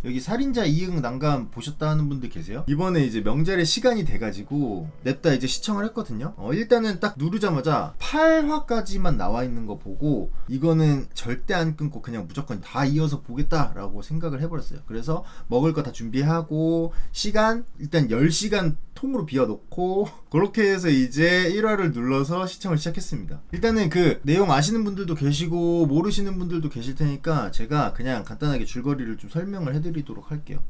여기 살인자 이응 난감 보셨다는 분들 계세요? 이번에 이제 명절에 시간이 돼가지고 냅다 이제 시청을 했거든요. 일단은 딱 누르자마자 8화까지만 나와 있는 거 보고 이거는 절대 안 끊고 그냥 무조건 다 이어서 보겠다라고 생각을 해버렸어요. 그래서 먹을 거 다 준비하고 시간 일단 10시간 통으로 비워놓고 그렇게 해서 이제 1화를 눌러서 시청을 시작했습니다. 일단은 그 내용 아시는 분들도 계시고 모르시는 분들도 계실 테니까 제가 그냥 간단하게 줄거리를 좀 설명을 해드리도록 할게요.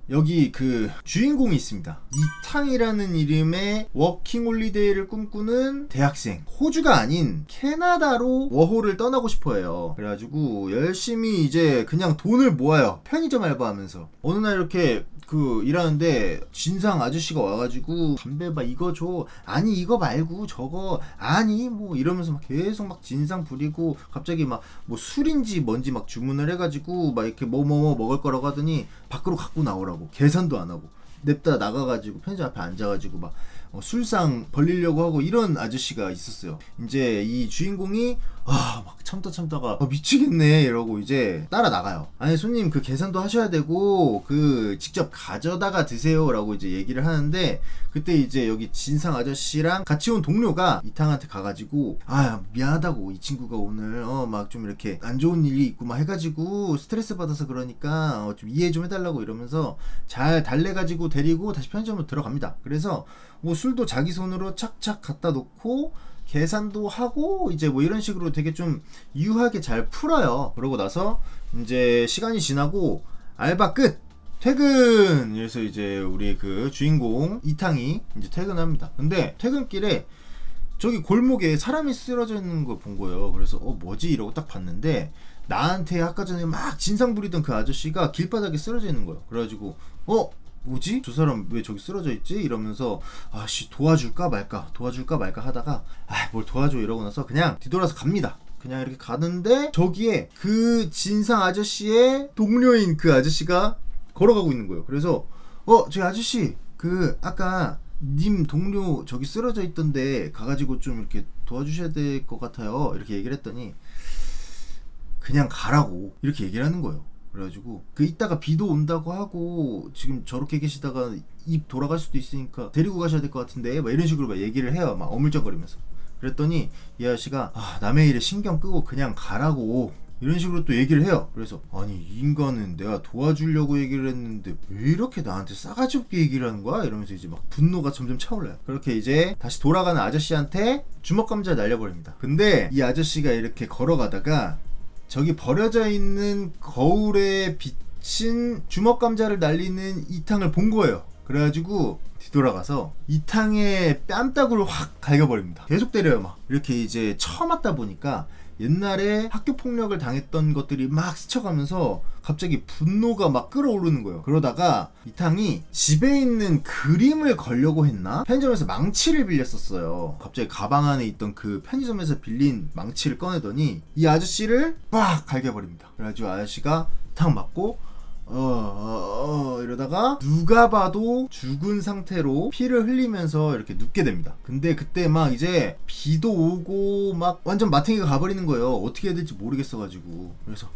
여기 그 주인공이 있습니다. 이탕이라는 이름의 워킹홀리데이를 꿈꾸는 대학생. 호주가 아닌 캐나다로 워홀을 떠나고 싶어해요. 그래가지고 열심히 이제 그냥 돈을 모아요. 편의점 알바하면서. 어느 날 이렇게 그 일하는데 진상 아저씨가 와가지고 담배 봐 이거 줘, 아니 이거 말고 저거, 아니 뭐 이러면서 막 계속 막 진상 부리고 갑자기 막 뭐 술인지 뭔지 막 주문을 해가지고 막 이렇게 뭐 먹을 거라고 하더니 밖으로 갖고 나오라고, 계산도 안 하고 냅다 나가가지고 편의점 앞에 앉아가지고 막 술상 벌리려고 하고 이런 아저씨가 있었어요. 이제 이 주인공이 막 참다가 미치겠네 이러고 이제 따라 나가요. 아니 손님 그 계산도 하셔야 되고 그 직접 가져다가 드세요 라고 이제 얘기를 하는데, 그때 이제 여기 진상 아저씨랑 같이 온 동료가 이탕한테 가가지고 미안하다고, 이 친구가 오늘 막 좀 이렇게 안 좋은 일이 있고 막 해가지고 스트레스 받아서 그러니까 좀 이해 좀 해달라고 이러면서 잘 달래가지고 데리고 다시 편의점으로 들어갑니다. 그래서 뭐 술도 자기 손으로 착착 갖다 놓고 계산도 하고 이제 뭐 이런 식으로 되게 좀 유하게 잘 풀어요. 그러고 나서 이제 시간이 지나고 알바 끝! 퇴근! 그래서 이제 우리 그 주인공 이탕이 이제 퇴근합니다. 근데 퇴근길에 저기 골목에 사람이 쓰러져 있는 거 본 거예요. 그래서 뭐지? 이러고 딱 봤는데 나한테 아까 전에 막 진상 부리던 그 아저씨가 길바닥에 쓰러져 있는 거예요. 그래가지고 뭐지? 저 사람 왜 저기 쓰러져 있지? 이러면서 도와줄까 말까 하다가 뭘 도와줘 이러고 나서 그냥 뒤돌아서 갑니다. 그냥 이렇게 가는데 저기에 그 진상 아저씨의 동료인 그 아저씨가 걸어가고 있는 거예요. 그래서 저기 아저씨 그 아까 님 동료 저기 쓰러져 있던데 가가지고 좀 이렇게 도와주셔야 될 것 같아요 이렇게 얘기를 했더니 그냥 가라고 이렇게 얘기를 하는 거예요. 그래가지고 그 이따가 비도 온다고 하고 지금 저렇게 계시다가 입 돌아갈 수도 있으니까 데리고 가셔야 될 것 같은데 막 이런 식으로 막 얘기를 해요. 막 어물쩍거리면서. 그랬더니 이 아저씨가 남의 일에 신경 끄고 그냥 가라고 이런 식으로 또 얘기를 해요. 그래서 아니 이 인간은 내가 도와주려고 얘기를 했는데 왜 이렇게 나한테 싸가지 없게 얘기를 하는 거야? 이러면서 이제 막 분노가 점점 차올라요. 그렇게 이제 다시 돌아가는 아저씨한테 주먹감자를 날려버립니다. 근데 이 아저씨가 이렇게 걸어가다가 저기 버려져 있는 거울에 비친 주먹감자를 날리는 이탕을 본 거예요. 그래가지고 뒤돌아가서 이탕의 뺨따구를 확 갈겨버립니다. 계속 때려요. 막 이렇게 이제 처음 왔다 보니까 옛날에 학교 폭력을 당했던 것들이 막 스쳐가면서 갑자기 분노가 막 끌어오르는 거예요. 그러다가 이탕이 집에 있는 그림을 걸려고 했나? 편의점에서 망치를 빌렸었어요. 갑자기 가방 안에 있던 그 편의점에서 빌린 망치를 꺼내더니 이 아저씨를 빡 갈겨버립니다. 그래가지고 아저씨가 탁 맞고 이러다가 누가 봐도 죽은 상태로 피를 흘리면서 이렇게 눕게 됩니다. 근데 그때 막 이제 비도 오고 막 완전 마탱이가 가버리는 거예요. 어떻게 해야 될지 모르겠어가지고. 그래서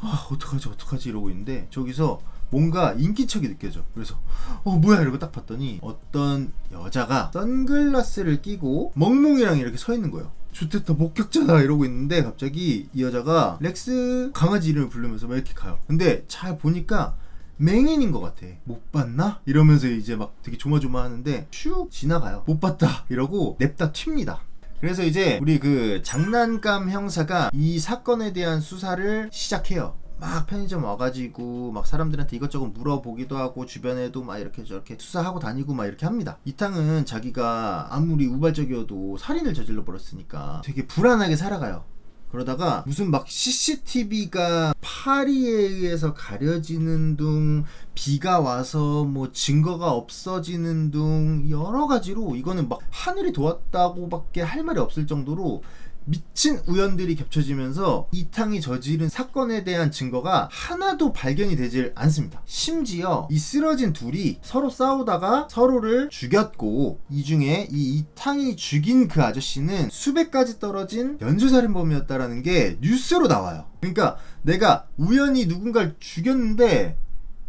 어떡하지 이러고 있는데 저기서 뭔가 인기척이 느껴져. 그래서 뭐야 이러고 딱 봤더니 어떤 여자가 선글라스를 끼고 멍멍이랑 이렇게 서 있는 거예요. 좋댔다 목격자다 이러고 있는데 갑자기 이 여자가 렉스 강아지 이름을 부르면서 막 이렇게 가요. 근데 잘 보니까 맹인인 것 같아. 못 봤나? 이러면서 이제 막 되게 조마조마하는데 슉 지나가요. 못 봤다 이러고 냅다 튑니다. 그래서 이제 우리 그 장난감 형사가 이 사건에 대한 수사를 시작해요. 막 편의점 와가지고 막 사람들한테 이것저것 물어보기도 하고 주변에도 막 이렇게 저렇게 수사하고 다니고 막 이렇게 합니다. 이탕은 자기가 아무리 우발적이어도 살인을 저질러 버렸으니까 되게 불안하게 살아가요. 그러다가 무슨 막 CCTV가 파리에 의해서 가려지는 둥, 비가 와서 뭐 증거가 없어지는 둥, 여러 가지로 이거는 막 하늘이 도왔다고 밖에 할 말이 없을 정도로 미친 우연들이 겹쳐지면서 이탕이 저지른 사건에 대한 증거가 하나도 발견이 되질 않습니다. 심지어 이 쓰러진 둘이 서로 싸우다가 서로를 죽였고, 이 중에 이 이탕이 죽인 그 아저씨는 수백 가지 떨어진 연쇄살인범이었다라는 게 뉴스로 나와요. 그러니까 내가 우연히 누군가를 죽였는데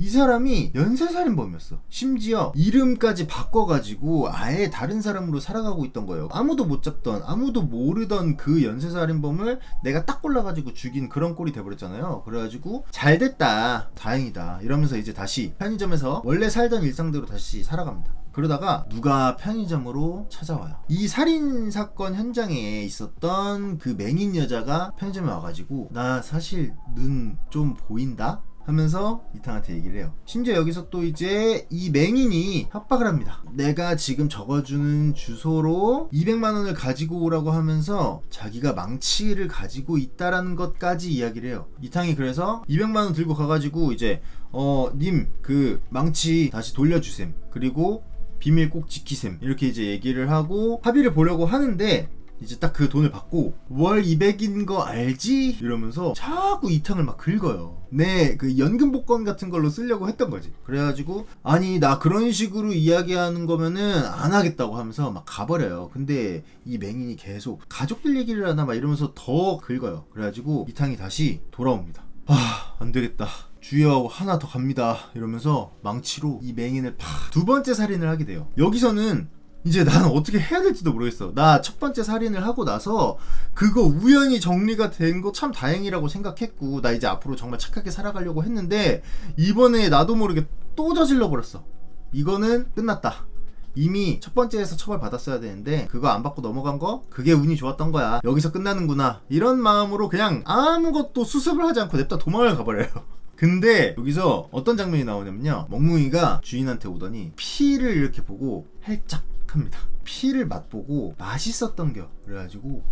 이 사람이 연쇄살인범이었어. 심지어 이름까지 바꿔가지고 아예 다른 사람으로 살아가고 있던 거예요. 아무도 못 잡던, 아무도 모르던 그 연쇄살인범을 내가 딱 골라가지고 죽인 그런 꼴이 돼버렸잖아요. 그래가지고 잘됐다, 다행이다 이러면서 이제 다시 편의점에서 원래 살던 일상대로 다시 살아갑니다. 그러다가 누가 편의점으로 찾아와요. 이 살인사건 현장에 있었던 그 맹인 여자가 편의점에 와가지고 나 사실 눈 좀 보인다? 하면서 이탕한테 얘기를 해요. 심지어 여기서 또 이제 이 맹인이 협박을 합니다. 내가 지금 적어주는 주소로 200만원을 가지고 오라고 하면서 자기가 망치를 가지고 있다라는 것까지 이야기를 해요. 이탕이 그래서 200만원 들고 가가지고 이제 님 그 망치 다시 돌려주셈, 그리고 비밀 꼭 지키셈, 이렇게 이제 얘기를 하고 합의를 보려고 하는데, 이제 딱 그 돈을 받고 월 200인 거 알지? 이러면서 자꾸 이탕을 막 긁어요. 네, 그 연금 복권 같은 걸로 쓰려고 했던 거지. 그래가지고 아니 나 그런 식으로 이야기하는 거면은 안 하겠다고 하면서 막 가버려요. 근데 이 맹인이 계속 가족들 얘기를 하나 막 이러면서 더 긁어요. 그래가지고 이탕이 다시 돌아옵니다. 아, 안 되겠다, 주여 하나 더 갑니다 이러면서 망치로 이 맹인을 두 번째 살인을 하게 돼요. 여기서는 이제 나는 어떻게 해야 될지도 모르겠어. 나 첫 번째 살인을 하고 나서 그거 우연히 정리가 된 거 참 다행이라고 생각했고, 나 이제 앞으로 정말 착하게 살아가려고 했는데 이번에 나도 모르게 또 저질러 버렸어. 이거는 끝났다. 이미 첫 번째에서 처벌 받았어야 되는데 그거 안 받고 넘어간 거, 그게 운이 좋았던 거야. 여기서 끝나는구나, 이런 마음으로 그냥 아무것도 수습을 하지 않고 냅다 도망을 가버려요. 근데 여기서 어떤 장면이 나오냐면요, 멍뭉이가 주인한테 오더니 피를 이렇게 보고 살짝 합니다. 피를 맛보고 맛있었던겨. 그래가지고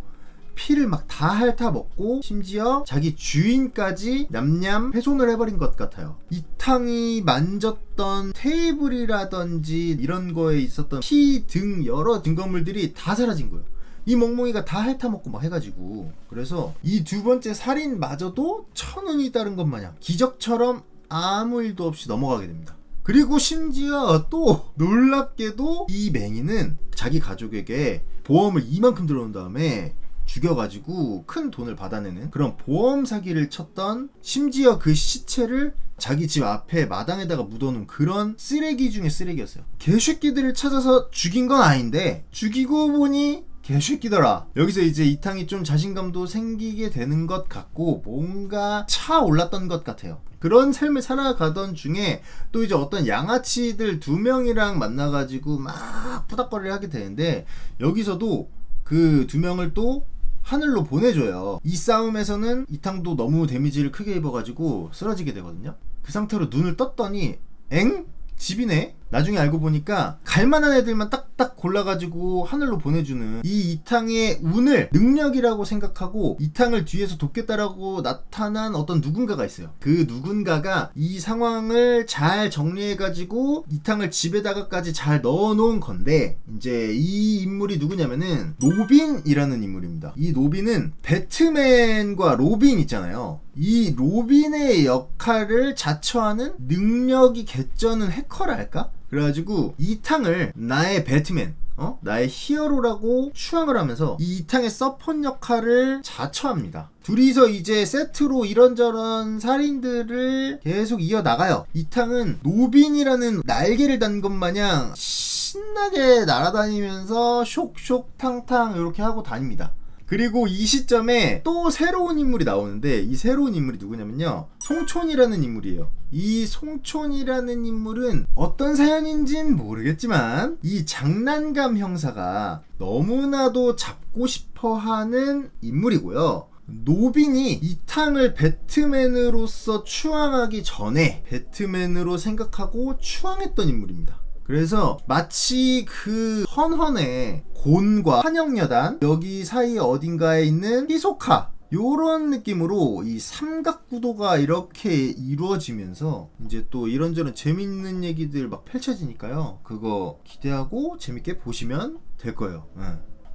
피를 막 다 핥아 먹고 심지어 자기 주인까지 냠냠 훼손을 해버린 것 같아요. 이탕이 만졌던 테이블이라든지 이런 거에 있었던 피 등 여러 증거물들이 다 사라진 거예요. 이 멍멍이가 다 핥아먹고 막 해가지고. 그래서 이 두 번째 살인마저도 천운이 따른 것 마냥 기적처럼 아무 일도 없이 넘어가게 됩니다. 그리고 심지어 또 놀랍게도 이 맹인은 자기 가족에게 보험을 이만큼 들어온 다음에 죽여가지고 큰 돈을 받아내는 그런 보험 사기를 쳤던, 심지어 그 시체를 자기 집 앞에 마당에다가 묻어놓은 그런 쓰레기 중에 쓰레기였어요. 개새끼들을 찾아서 죽인 건 아닌데 죽이고 보니 개새끼더라. 여기서 이제 이탕이 좀 자신감도 생기게 되는 것 같고 뭔가 차올랐던 것 같아요. 그런 삶을 살아가던 중에 또 이제 어떤 양아치들 2명이랑 만나가지고 막 푸닥거리를 하게 되는데, 여기서도 그 2명을 또 하늘로 보내줘요. 이 싸움에서는 이탕도 너무 데미지를 크게 입어가지고 쓰러지게 되거든요. 그 상태로 눈을 떴더니 엥? 집이네? 나중에 알고 보니까 갈만한 애들만 딱딱 골라가지고 하늘로 보내주는 이 이탕의 운을 능력이라고 생각하고 이탕을 뒤에서 돕겠다라고 나타난 어떤 누군가가 있어요. 그 누군가가 이 상황을 잘 정리해가지고 이탕을 집에다가까지 잘 넣어놓은 건데, 이제 이 인물이 누구냐면은 로빈이라는 인물입니다. 이 로빈은 배트맨과 로빈 있잖아요. 이 로빈의 역할을 자처하는 능력이 개쩌는 해커랄까? 그래가지고 이탕을 나의 배트맨, 나의 히어로라고 추앙을 하면서 이 이탕의 서폿 역할을 자처합니다. 둘이서 이제 세트로 이런저런 살인들을 계속 이어나가요. 이탕은 로빈이라는 날개를 단 것 마냥 신나게 날아다니면서 쇽쇽 탕탕 이렇게 하고 다닙니다. 그리고 이 시점에 또 새로운 인물이 나오는데, 이 새로운 인물이 누구냐면요, 송촌이라는 인물이에요. 이 송촌이라는 인물은 어떤 사연인진 모르겠지만 이 장난감 형사가 너무나도 잡고 싶어하는 인물이고요. 노빈이 이탕을 배트맨으로서 추앙하기 전에 배트맨으로 생각하고 추앙했던 인물입니다. 그래서 마치 그 헌헌의 곤과 한영여단 여기 사이 어딘가에 있는 히소카, 요런 느낌으로 이 삼각구도가 이렇게 이루어지면서 이제 또 이런저런 재밌는 얘기들 막 펼쳐지니까요, 그거 기대하고 재밌게 보시면 될 거예요.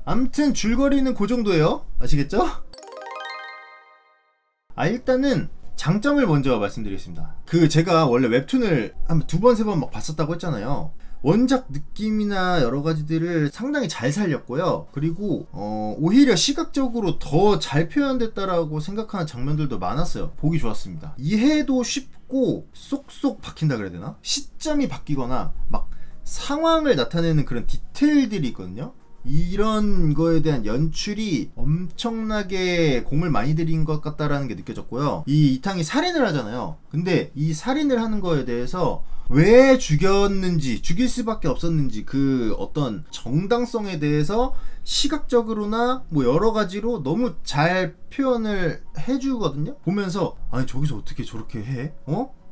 암튼 줄거리는 그 정도예요. 아시겠죠? 일단은 장점을 먼저 말씀드리겠습니다. 제가 원래 웹툰을 한 2번 3번 막 봤었다고 했잖아요. 원작 느낌이나 여러 가지들을 상당히 잘 살렸고요. 그리고 오히려 시각적으로 더 잘 표현됐다라고 생각하는 장면들도 많았어요. 보기 좋았습니다. 이해도 쉽고 쏙쏙 박힌다 그래야 되나? 시점이 바뀌거나 막 상황을 나타내는 그런 디테일들이 있거든요. 이런 거에 대한 연출이 엄청나게 공을 많이 들인 것 같다라는 게 느껴졌고요. 이탕이 살인을 하잖아요. 근데 이 살인을 하는 거에 대해서 왜 죽였는지, 죽일 수밖에 없었는지, 그 어떤 정당성에 대해서 시각적으로나 뭐 여러 가지로 너무 잘 표현을 해주거든요. 보면서 아니 저기서 어떻게 저렇게 해?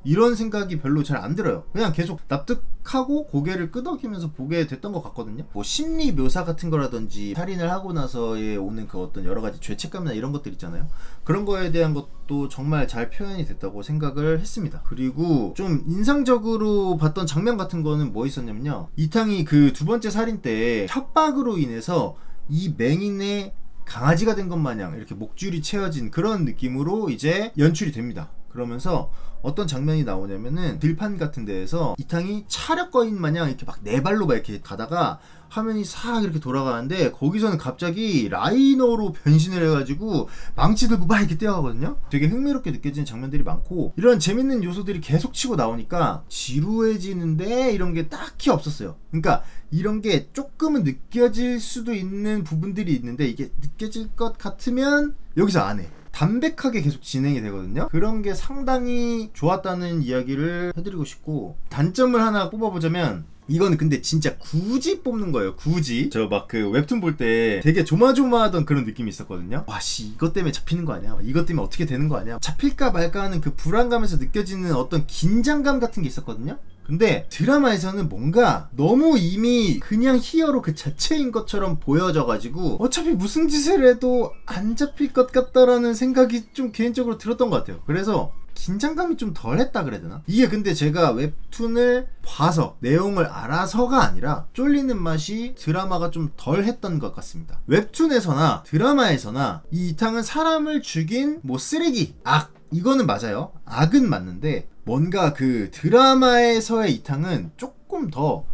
이런 생각이 별로 잘 안 들어요. 그냥 계속 납득하고 고개를 끄덕이면서 보게 됐던 것 같거든요. 뭐 심리 묘사 같은 거라든지 살인을 하고 나서의 오는 그 어떤 여러 가지 죄책감이나 이런 것들 있잖아요. 그런 거에 대한 것도 정말 잘 표현이 됐다고 생각을 했습니다. 그리고 좀 인상적으로 봤던 장면 같은 거는 뭐 있었냐면요. 이탕이 그 2번째 살인 때 협박으로 인해서 이 맹인의 강아지가 된 것 마냥 이렇게 목줄이 채워진 그런 느낌으로 이제 연출이 됩니다. 그러면서 어떤 장면이 나오냐면은 들판 같은 데에서 이탕이 차력거인 마냥 이렇게 막 네 발로 막 이렇게 가다가 화면이 싹 이렇게 돌아가는데 거기서는 갑자기 라이너로 변신을 해가지고 망치 들고 막 이렇게 뛰어가거든요. 되게 흥미롭게 느껴지는 장면들이 많고 이런 재밌는 요소들이 계속 치고 나오니까 지루해지는데 이런 게 딱히 없었어요. 그러니까 이런 게 조금은 느껴질 수도 있는 부분들이 있는데 이게 느껴질 것 같으면 여기서 안 해. 담백하게 계속 진행이 되거든요. 그런 게 상당히 좋았다는 이야기를 해드리고 싶고, 단점을 하나 뽑아보자면 이거는 근데 진짜 굳이 뽑는 거예요. 굳이 저 막 그 웹툰 볼 때 되게 조마조마하던 그런 느낌이 있었거든요. 와씨 이것 때문에 잡히는 거 아니야? 이것 때문에 어떻게 되는 거 아니야? 잡힐까 말까 하는 그 불안감에서 느껴지는 어떤 긴장감 같은 게 있었거든요. 근데 드라마에서는 뭔가 너무 이미 그냥 히어로 그 자체인 것처럼 보여져가지고 어차피 무슨 짓을 해도 안 잡힐 것 같다라는 생각이 좀 개인적으로 들었던 것 같아요. 그래서 긴장감이 좀 덜했다 그래야 되나? 이게 근데 제가 웹툰을 봐서 내용을 알아서가 아니라 쫄리는 맛이 드라마가 좀 덜했던 것 같습니다. 웹툰에서나 드라마에서나 이 이탕은 사람을 죽인 뭐 쓰레기, 악, 이거는 맞아요. 악은 맞는데 뭔가 그 드라마에서의 이탕은 조금 더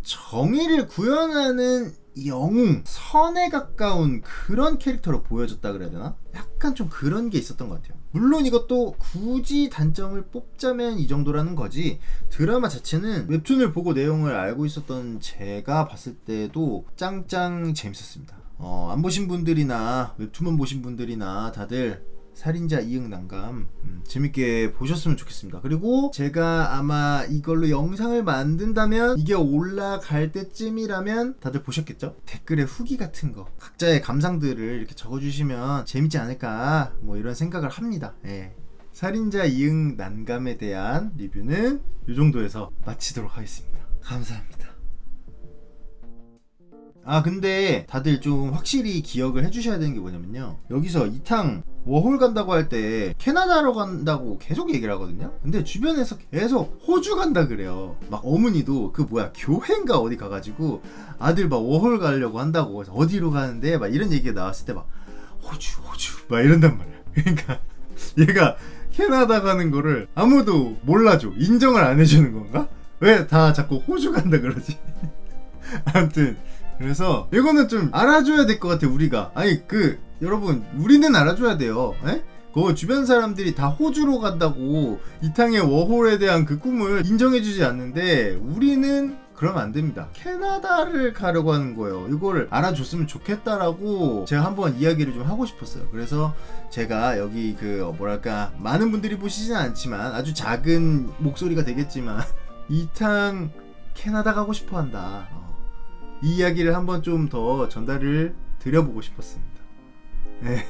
정의를 구현하는 영웅, 선에 가까운 그런 캐릭터로 보여졌다 그래야 되나? 약간 좀 그런 게 있었던 것 같아요. 물론 이것도 굳이 단점을 뽑자면 이 정도라는 거지, 드라마 자체는 웹툰을 보고 내용을 알고 있었던 제가 봤을 때도 짱짱 재밌었습니다. 안 보신 분들이나 웹툰만 보신 분들이나 다들 살인자 이응난감 재밌게 보셨으면 좋겠습니다. 그리고 제가 아마 이걸로 영상을 만든다면 이게 올라갈 때쯤이라면 다들 보셨겠죠? 댓글에 후기 같은 거 각자의 감상들을 이렇게 적어주시면 재밌지 않을까 뭐 이런 생각을 합니다. 예. 살인자 이응난감에 대한 리뷰는 이 정도에서 마치도록 하겠습니다. 감사합니다. 근데 다들 좀 확실히 기억을 해주셔야 되는 게 뭐냐면요, 여기서 이탕 워홀 간다고 할 때 캐나다로 간다고 계속 얘기를 하거든요. 근데 주변에서 계속 호주 간다 그래요. 막 어머니도 그 뭐야 교회인가 어디 가가지고 아들 막 워홀 가려고 한다고, 그래서 어디로 가는데 막 이런 얘기가 나왔을 때 막 호주 막 이런단 말이야. 그러니까 얘가 캐나다 가는 거를 아무도 몰라줘, 인정을 안 해주는 건가? 왜 다 자꾸 호주 간다 그러지? 아무튼 그래서 이거는 좀 알아줘야 될 것 같아 우리가. 아니 여러분 우리는 알아줘야 돼요. 에? 그 주변 사람들이 다 호주로 간다고 이탕의 워홀에 대한 그 꿈을 인정해주지 않는데 우리는 그러면 안 됩니다. 캐나다를 가려고 하는 거예요. 이거를 알아줬으면 좋겠다라고 제가 한번 이야기를 좀 하고 싶었어요. 그래서 제가 여기 뭐랄까 많은 분들이 보시진 않지만 아주 작은 목소리가 되겠지만 이탕 캐나다 가고 싶어 한다, 이 이야기를 한번 좀 더 전달을 드려보고 싶었습니다. 네.